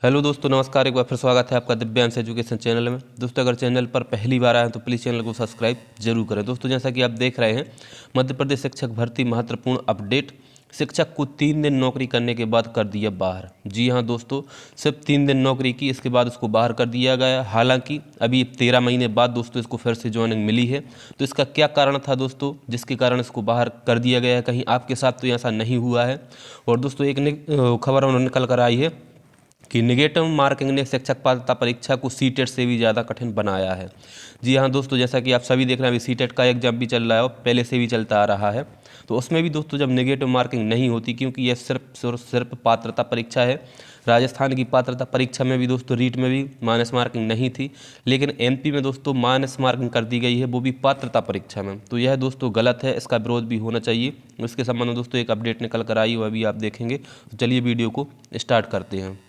Hello दोस्तों, नमस्कार। एक बार फिर स्वागत है आपका दिव्यांश एजुकेशन चैनल में। दोस्तों, अगर चैनल पर पहली बार आए हैं तो प्लीज़ चैनल को सब्सक्राइब जरूर करें। दोस्तों, जैसा कि आप देख रहे हैं, मध्य प्रदेश शिक्षक भर्ती महत्वपूर्ण अपडेट। शिक्षक को 3 दिन नौकरी करने के बाद कर दिया बाहर। जी हाँ दोस्तों, सिर्फ 3 दिन नौकरी की, इसके बाद उसको बाहर कर दिया गया। हालांकि अभी 13 महीने बाद दोस्तों इसको फिर से ज्वाइनिंग मिली है। तो इसका क्या कारण था दोस्तों जिसके कारण इसको बाहर कर दिया गया है? कहीं आपके साथ तो ऐसा नहीं हुआ है। और दोस्तों, एक खबर उन्होंने निकल कर आई है कि निगेटिव मार्किंग ने शिक्षक पात्रता परीक्षा को सीटेट से भी ज़्यादा कठिन बनाया है। जी हाँ दोस्तों, जैसा कि आप सभी देख रहे हैं, अभी सीटेट का एग्जाम भी चल रहा है और पहले से भी चलता आ रहा है। तो उसमें भी दोस्तों जब नेगेटिव मार्किंग नहीं होती, क्योंकि यह सिर्फ पात्रता परीक्षा है। राजस्थान की पात्रता परीक्षा में भी दोस्तों रीट में भी माइनस मार्किंग नहीं थी, लेकिन एमपी में दोस्तों माइनस मार्किंग कर दी गई है, वो भी पात्रता परीक्षा में। तो यह दोस्तों गलत है, इसका विरोध भी होना चाहिए। इसके संबंध में दोस्तों एक अपडेट निकल कर आई, वह भी आप देखेंगे। तो चलिए वीडियो को स्टार्ट करते हैं।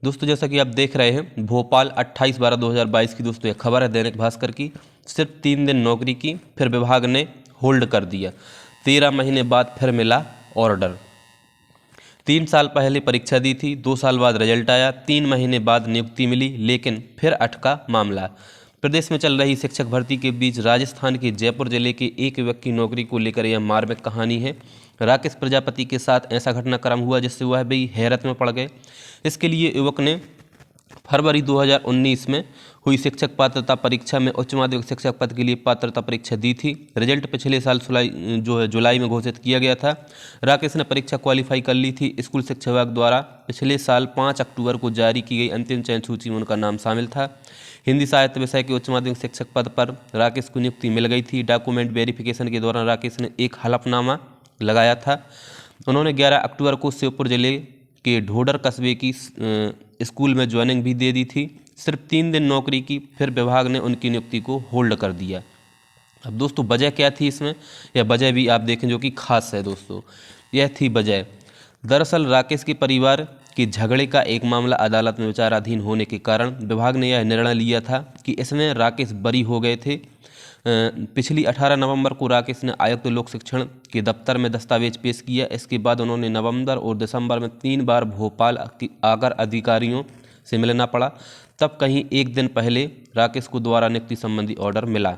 दोस्तों, जैसा कि आप देख रहे हैं, भोपाल 28/12/2022 की दोस्तों यह खबर है दैनिक भास्कर की। सिर्फ 3 दिन नौकरी की, फिर विभाग ने होल्ड कर दिया। 13 महीने बाद फिर मिला ऑर्डर। 3 साल पहले परीक्षा दी थी, 2 साल बाद रिजल्ट आया, 3 महीने बाद नियुक्ति मिली, लेकिन फिर अटका मामला। प्रदेश में चल रही शिक्षक भर्ती के बीच राजस्थान के जयपुर जिले के एक युवक की नौकरी को लेकर यह मार्मिक कहानी है। राकेश प्रजापति के साथ ऐसा घटनाक्रम हुआ जिससे वह भी हैरत में पड़ गए। इसके लिए युवक ने फरवरी 2019 में हुई शिक्षक पात्रता परीक्षा में उच्च माध्यमिक शिक्षक पद के लिए पात्रता परीक्षा दी थी। रिजल्ट पिछले साल जुलाई में घोषित किया गया था। राकेश ने परीक्षा क्वालिफाई कर ली थी। स्कूल शिक्षा विभाग द्वारा पिछले साल 5 अक्टूबर को जारी की गई अंतिम चयन सूची में उनका नाम शामिल था। हिंदी साहित्य विषय के उच्च माध्यमिक शिक्षक पद पर राकेश को नियुक्ति मिल गई थी। डॉक्यूमेंट वेरिफिकेशन के दौरान राकेश ने एक हलफनामा लगाया था। उन्होंने 11 अक्टूबर को श्योपुर जिले के ढोडर कस्बे की स्कूल में ज्वाइनिंग भी दे दी थी। सिर्फ 3 दिन नौकरी की, फिर विभाग ने उनकी नियुक्ति को होल्ड कर दिया। अब दोस्तों वजह क्या थी इसमें, यह वजह भी आप देखें जो कि खास है दोस्तों। यह थी वजह, दरअसल राकेश के परिवार के झगड़े का एक मामला अदालत में विचाराधीन होने के कारण विभाग ने यह निर्णय लिया था कि इसमें राकेश बरी हो गए थे। पिछली 18 नवंबर को राकेश ने आयुक्त लोक शिक्षण के दफ्तर में दस्तावेज पेश किया। इसके बाद उन्होंने नवंबर और दिसंबर में 3 बार भोपाल आकर अधिकारियों से मिलना पड़ा। तब कहीं एक दिन पहले राकेश को द्वारा नियुक्ति संबंधी ऑर्डर मिला।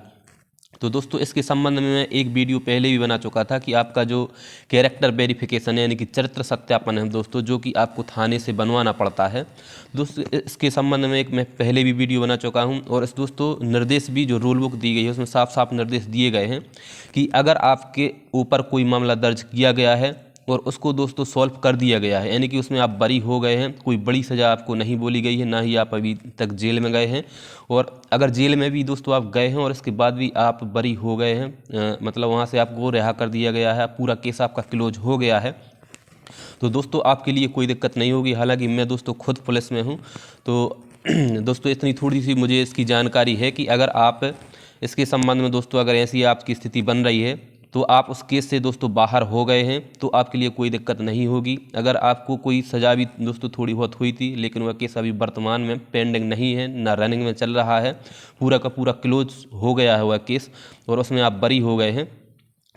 तो दोस्तों इसके संबंध में मैं एक वीडियो पहले भी बना चुका था कि आपका जो कैरेक्टर वेरिफिकेशन है, यानी कि चरित्र सत्यापन है दोस्तों, जो कि आपको थाने से बनवाना पड़ता है। दोस्तों इसके संबंध में एक मैं पहले भी वीडियो बना चुका हूं। और इस दोस्तों निर्देश भी जो रूल बुक दी गई है उसमें साफ साफ निर्देश दिए गए हैं कि अगर आपके ऊपर कोई मामला दर्ज किया गया है और उसको दोस्तों सॉल्व कर दिया गया है, यानी कि उसमें आप बरी हो गए हैं, कोई बड़ी सज़ा आपको नहीं बोली गई है, ना ही आप अभी तक जेल में गए हैं, और अगर जेल में भी दोस्तों आप गए हैं और इसके बाद भी आप बरी हो गए हैं, मतलब वहाँ से आपको रिहा कर दिया गया है, पूरा केस आपका क्लोज हो गया है, तो दोस्तों आपके लिए कोई दिक्कत नहीं होगी। हालांकि मैं दोस्तों खुद पुलिस में हूँ, तो दोस्तों इतनी थोड़ी सी मुझे इसकी जानकारी है कि अगर आप इसके संबंध में दोस्तों अगर ऐसी आपकी स्थिति बन रही है तो आप उस केस से दोस्तों बाहर हो गए हैं तो आपके लिए कोई दिक्कत नहीं होगी। अगर आपको कोई सज़ा भी दोस्तों थोड़ी बहुत हुई थी, लेकिन वह केस अभी वर्तमान में पेंडिंग नहीं है, ना रनिंग में चल रहा है, पूरा का पूरा क्लोज हो गया है वह केस, और उसमें आप बरी हो गए हैं,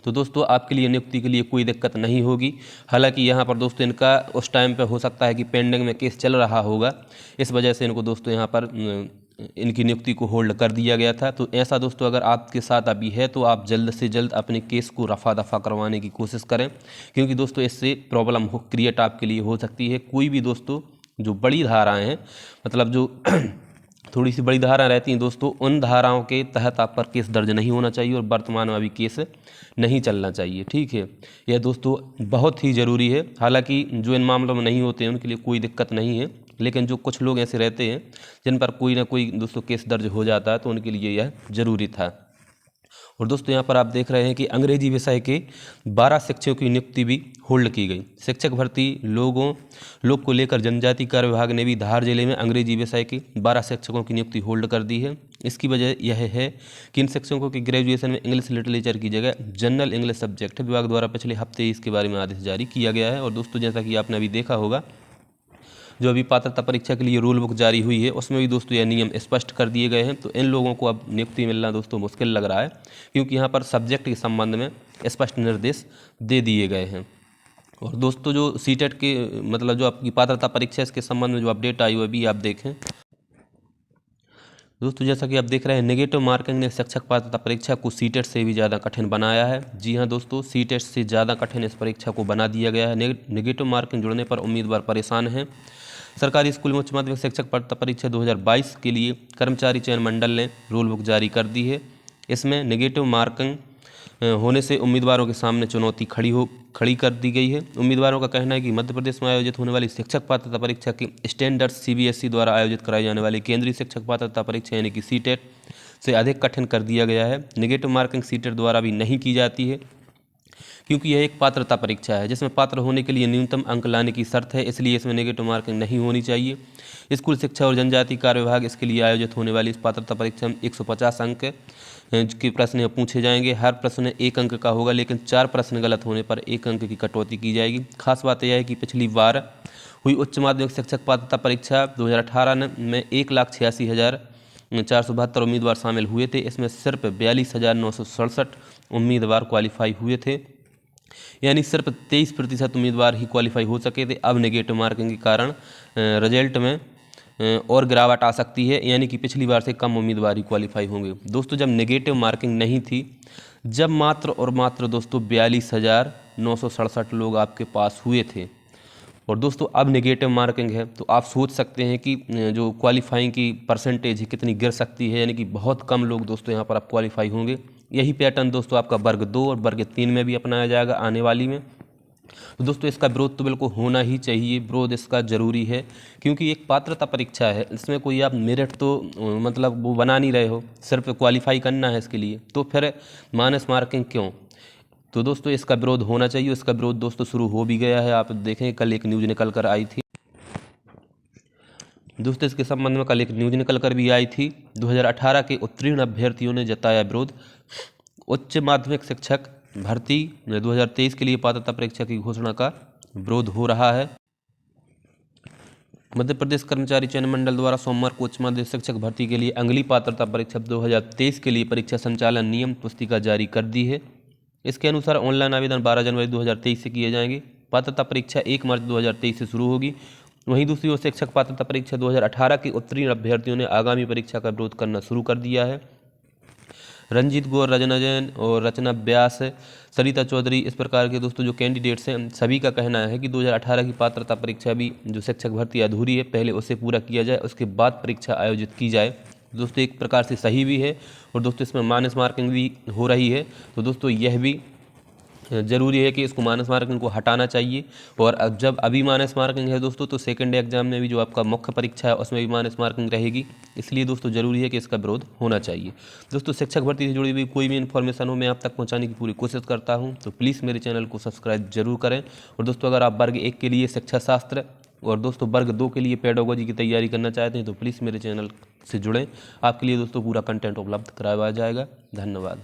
तो दोस्तों आपके लिए नियुक्ति के लिए कोई दिक्कत नहीं होगी। हालांकि यहाँ पर दोस्तों इनका उस टाइम पे हो सकता है कि पेंडिंग में केस चल रहा होगा, इस वजह से इनको दोस्तों यहाँ पर इनकी नियुक्ति को होल्ड कर दिया गया था। तो ऐसा दोस्तों अगर आपके साथ अभी है तो आप जल्द से जल्द अपने केस को रफा दफा करवाने की कोशिश करें, क्योंकि दोस्तों इससे प्रॉब्लम क्रिएट आपके लिए हो सकती है। कोई भी दोस्तों जो बड़ी धाराएँ हैं, मतलब जो थोड़ी सी बड़ी धारा रहती हैं दोस्तों, उन धाराओं के तहत आप पर केस दर्ज नहीं होना चाहिए और वर्तमान में अभी केस नहीं चलना चाहिए। ठीक है, यह दोस्तों बहुत ही ज़रूरी है। हालांकि जो इन मामलों में नहीं होते हैं उनके लिए कोई दिक्कत नहीं है, लेकिन जो कुछ लोग ऐसे रहते हैं जिन पर कोई ना कोई दोस्तों केस दर्ज हो जाता है, तो उनके लिए यह ज़रूरी था। और दोस्तों यहाँ पर आप देख रहे हैं कि अंग्रेजी विषय के 12 शिक्षकों की नियुक्ति भी होल्ड की गई। शिक्षक भर्ती लोग को लेकर जनजाति कार्य विभाग ने भी धार जिले में अंग्रेजी विषय के 12 शिक्षकों की नियुक्ति होल्ड कर दी है। इसकी वजह यह है कि इन शिक्षकों की ग्रेजुएशन में इंग्लिश लिटरेचर की जगह जनरल इंग्लिश सब्जेक्ट विभाग द्वारा पिछले हफ्ते इसके बारे में आदेश जारी किया गया है। और दोस्तों जैसा कि आपने अभी देखा होगा, जो अभी पात्रता परीक्षा के लिए रूल बुक जारी हुई है उसमें भी दोस्तों यह नियम स्पष्ट कर दिए गए हैं। तो इन लोगों को अब नियुक्ति मिलना दोस्तों मुश्किल लग रहा है, क्योंकि यहाँ पर सब्जेक्ट के संबंध में स्पष्ट निर्देश दे दिए गए हैं। और दोस्तों जो सीटेट के मतलब जो आपकी पात्रता परीक्षा है इसके संबंध में जो अपडेट आई हुई अभी आप देखें। दोस्तों जैसा कि आप देख रहे हैं नेगेटिव मार्किंग ने शिक्षक पात्रता परीक्षा को सीटेट से भी ज़्यादा कठिन बनाया है। जी हां दोस्तों, सीटेट से ज़्यादा कठिन इस परीक्षा को बना दिया गया है। नेगेटिव मार्किंग जुड़ने पर उम्मीदवार परेशान हैं। सरकारी स्कूल में उच्च माध्यमिक शिक्षक पात्रता परीक्षा 2022 के लिए कर्मचारी चयन मंडल ने रूल बुक जारी कर दी है। इसमें नेगेटिव मार्किंग होने से उम्मीदवारों के सामने चुनौती खड़ी कर दी गई है। उम्मीदवारों का कहना है कि मध्य प्रदेश में आयोजित होने वाली शिक्षक पात्रता परीक्षा की स्टैंडर्ड CBSE द्वारा आयोजित कराई जाने वाली केंद्रीय शिक्षक पात्रता परीक्षा यानी कि सीटेट से अधिक कठिन कर दिया गया है। नेगेटिव मार्किंग सीटेट द्वारा भी नहीं की जाती है क्योंकि यह एक पात्रता परीक्षा है जिसमें पात्र होने के लिए न्यूनतम अंक लाने की शर्त है, इसलिए इसमें नेगेटिव मार्किंग नहीं होनी चाहिए। स्कूल शिक्षा और जनजाति कार्य विभाग इसके लिए आयोजित होने वाली इस पात्रता परीक्षा में 150 अंक के प्रश्न पूछे जाएंगे। हर प्रश्न 1 अंक का होगा, लेकिन 4 प्रश्न गलत होने पर 1 अंक की कटौती की जाएगी। खास बात यह है कि पिछली बार हुई उच्च माध्यमिक शिक्षक पात्रता परीक्षा 2018 में 1,86,472 उम्मीदवार शामिल हुए थे। इसमें सिर्फ 42,967 उम्मीदवार क्वालिफाई हुए थे, यानी सिर्फ 23% उम्मीदवार ही क्वालिफाई हो सके थे। अब नेगेटिव मार्किंग के कारण रिजल्ट में और गिरावट आ सकती है, यानी कि पिछली बार से कम उम्मीदवार ही क्वालिफाई होंगे। दोस्तों जब नेगेटिव मार्किंग नहीं थी, जब मात्र और मात्र दोस्तों 42,967 लोग आपके पास हुए थे, और दोस्तों अब नेगेटिव मार्किंग है, तो आप सोच सकते हैं कि जो क्वालिफाइंग की परसेंटेज है कितनी गिर सकती है, यानी कि बहुत कम लोग दोस्तों यहाँ पर अब क्वालिफाई होंगे। यही पैटर्न दोस्तों आपका वर्ग 2 और वर्ग 3 में भी अपनाया जाएगा आने वाली में। तो दोस्तों इसका विरोध तो बिल्कुल होना ही चाहिए, विरोध इसका ज़रूरी है, क्योंकि एक पात्रता परीक्षा है, इसमें कोई आप मेरिट तो मतलब वो बना नहीं रहे हो, सिर्फ क्वालिफाई करना है इसके लिए, तो फिर माइनस मार्किंग क्यों। तो दोस्तों इसका विरोध होना चाहिए। इसका विरोध दोस्तों शुरू हो भी गया है। आप देखें कल एक न्यूज़ निकल कर आई थी दोस्तों, इसके संबंध में कल एक न्यूज़ निकल कर भी आई थी। 2018 के उत्तीर्ण अभ्यर्थियों ने जताया विरोध। उच्च माध्यमिक शिक्षक भर्ती 2023 के लिए पात्रता परीक्षा की घोषणा का विरोध हो रहा है। मध्य प्रदेश कर्मचारी चयन मंडल द्वारा सोमवार को उच्च माध्यमिक शिक्षक भर्ती के लिए अगली पात्रता परीक्षा 2023 के लिए परीक्षा संचालन नियम पुस्तिका जारी कर दी है। इसके अनुसार ऑनलाइन आवेदन 12 जनवरी 2023 से किए जाएंगे। पात्रता परीक्षा 1 मार्च 2023 से शुरू होगी। वहीं दूसरी ओर शिक्षक पात्रता परीक्षा 2018 के उत्तीर्ण अभ्यर्थियों ने आगामी परीक्षा का विरोध करना शुरू कर दिया है। रंजीत गौर, रजना जैन और रचना व्यास, सरिता चौधरी, इस प्रकार के दोस्तों जो कैंडिडेट्स हैं, सभी का कहना है कि 2018 की पात्रता परीक्षा भी जो शिक्षक भर्ती अधूरी है, पहले उसे पूरा किया जाए, उसके बाद परीक्षा आयोजित की जाए। दोस्तों एक प्रकार से सही भी है, और दोस्तों इसमें माइनस मार्किंग भी हो रही है, तो दोस्तों यह भी ज़रूरी है कि इसको माइनस मार्किंग को हटाना चाहिए। और अब जब अभी माइनस मार्किंग है दोस्तों, तो सेकंड एग्जाम में भी जो आपका मुख्य परीक्षा है उसमें भी माइनस मार्किंग रहेगी, इसलिए दोस्तों ज़रूरी है कि इसका विरोध होना चाहिए। दोस्तों शिक्षक भर्ती से जुड़ी हुई कोई भी इन्फॉर्मेशन हो मैं आप तक पहुंचाने की पूरी कोशिश करता हूं, तो प्लीज़ मेरे चैनल को सब्सक्राइब जरूर करें। और दोस्तों अगर आप वर्ग 1 के लिए शिक्षा शास्त्र और दोस्तों वर्ग 2 के लिए पेडागोजी की तैयारी करना चाहते हैं तो प्लीज़ मेरे चैनल से जुड़ें। आपके लिए दोस्तों पूरा कंटेंट उपलब्ध कराया जाएगा। धन्यवाद।